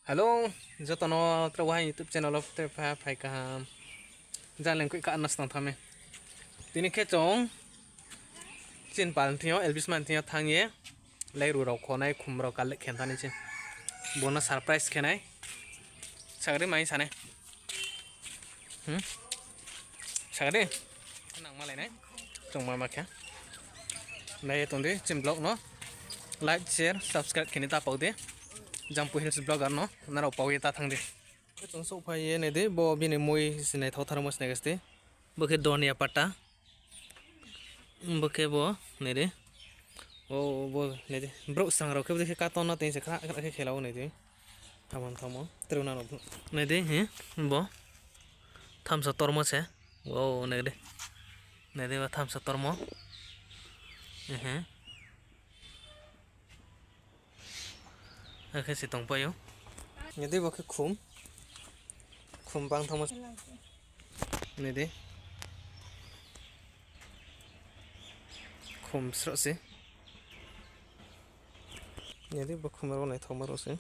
Halo, jotono terwah YouTube channel of the phai kaham. Jalan kui ka anas tang thame. Tini ke chong chin pal thio Elvis man thio thangye. Lai ru rok khonai khum rok kal khen thani chin. Bona surprise khenai. Sagre mai sane. Sagre. Nang malai nai. Chong ma kya. Lai tonde chin blog no. Like, share, subscribe kini ta pau de. Jampu Hills blogger no. Naro pau ye ta thang de. Chong so phai ye ne de bo bini moi sinai tho tharmos ne gaste. Boke donia pata. Boke bo ne de. Oh bo ne de. Bro sang ro ke de ka ton na tin se kha ke khelao ne de. Thamon thamo truna no ne de he bo. Tham sa tormo se. Oh ne de. Ne de ba tham sa tormo. Cái gì tổng bao nhiêu? Nhà đi vào cái khum băng thông này đi, khum sợ gì? Nhà đi vào khum vào này thông vào rồi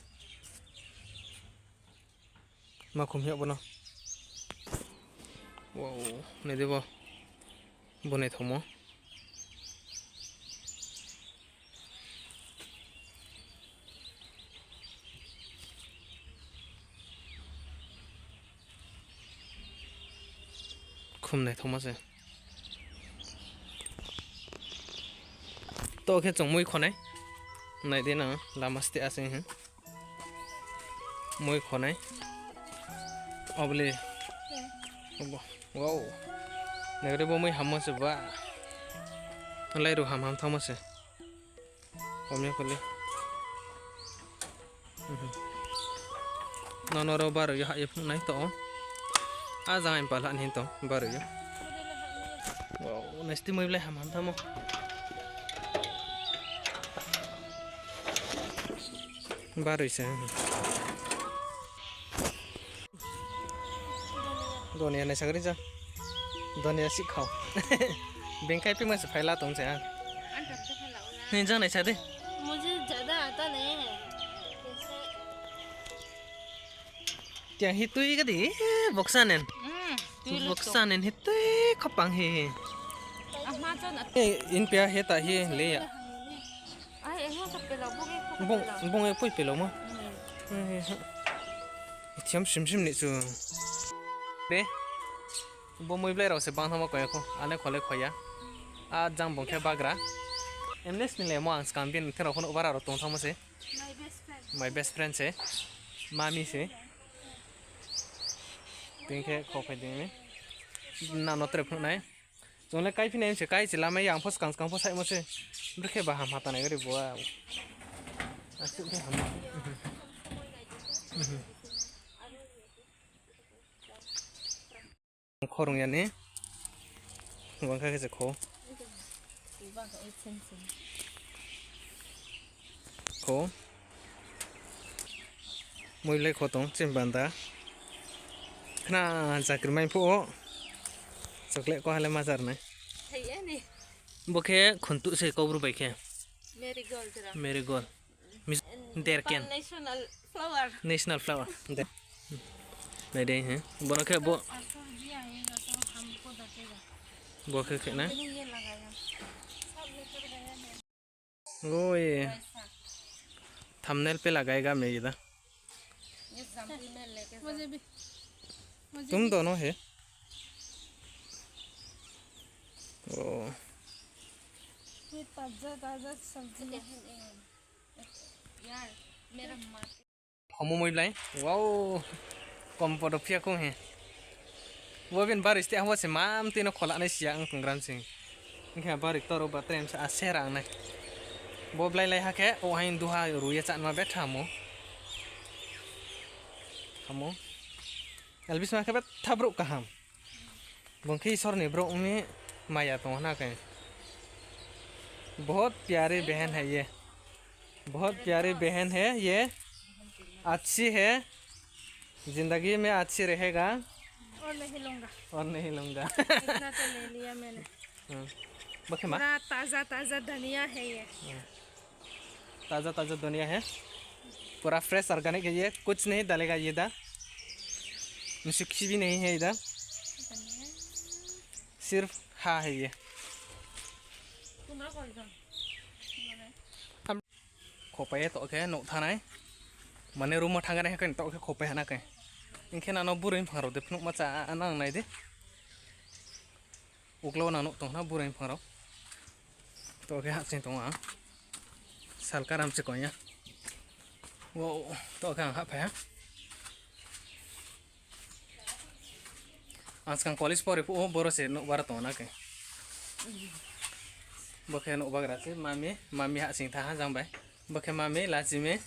mà khum hiệu bao nào? Wow, này đi vào này thông mà. Khum này thông mà sẽ to cái trồng muối khó này đi nào làm masti asing hả muối khó này obli wow này cái bộ muối hầm mà sẽ vả lấy đồ hầm thông mà sẽ hôm nay có đi nó đâu bao giờ hại này to jangan em palan hinto baru ya wow nesti mau beli hamam tamo baru sih dunia này sagri ja dunia sih kau bengkai पे मसे फैला तुम से नहीं जाने चाहते मुझे ज़्यादा आता नहीं है क्या hitui cái gì boksanen boksanen hitui khapang he in pia he ta he le ya bong e pui pelo ma thiam sim ni chu de bo moi blai ro se bang thama ko ya ko ane khole khoya a jang bong khe bagra emnes ni le mo ang skam bin thero khon ubara ro tong thama se my best friend se mami se tiếng khe khó phải tiếng ấy nào nó trượt này chúng lấy cái pin em sẽ cái chỉ làm mấy dạng post càng post hay mà chứ rất khe bà hàm hạt này cái gì bùa à chịu cái hàm khó rồi nhỉ vâng cái gì khó khó môi lấy khó tống trên bàn đá Kena zakir main po, coklat ko halai mazar nai. Iya nih. Boke khuntu se kau berubah ke? Marigold jera. Marigold. Derken. National flower. National flower. Này đây hả? Bọn nó khe bộ. Bộ khe nè. Ôi. Thumbnail पे लगाएगा मैं इधर. तुम दोनों है ओ ये ताजा सब्जी यार मेरा माँ हम मुझे लाए वाओ कम्पोडोफिया को है वो बिन बारिश ते हवा से माम तीनों खोला नहीं सिया अंग कंग्राम सिंह इनके बारिश तोरो बातरें से आसेर आंग नहीं वो ब्लाई लाई हके ओ हाइन दुहा रुये चान मा बैठा हमो Elvis mah kabat tabruk kaham. Bangki sir ने ब्रो में माया तो ना कहें बहुत प्यारी बहन है ये बहुत प्यारी बहन है ये अच्छी है जिंदगी में अच्छी रहेगा और नहीं लूँगा इतना तो ले लिया मैंने बखे माँ ताज़ा धनिया है ये ताज़ा धनिया है पूरा फ्रेश ऑर्गेनिक है ये, कुछ नहीं डालेगा ये इधर, सूखी भी नहीं है इधर, सिर्फ हाँ है ये। हम खोपे तो के नो था ना माने रूम थांगा है कहीं तो के खोपे है ना कहीं इनके ना नो बुरे फंगरो दे फुक मचा ना नहीं दे उगलो ना नो तो ना बुरे फंगरो तो के हाथ से तो वहाँ सालका राम से कोई वो तो के हाँ पे आज कल कॉलेज पर वो बोरो से नो बार तो ना कहीं बखे नो बगरा से मामी हाथ से था हाँ जाऊँ भाई बखे मामी लाची में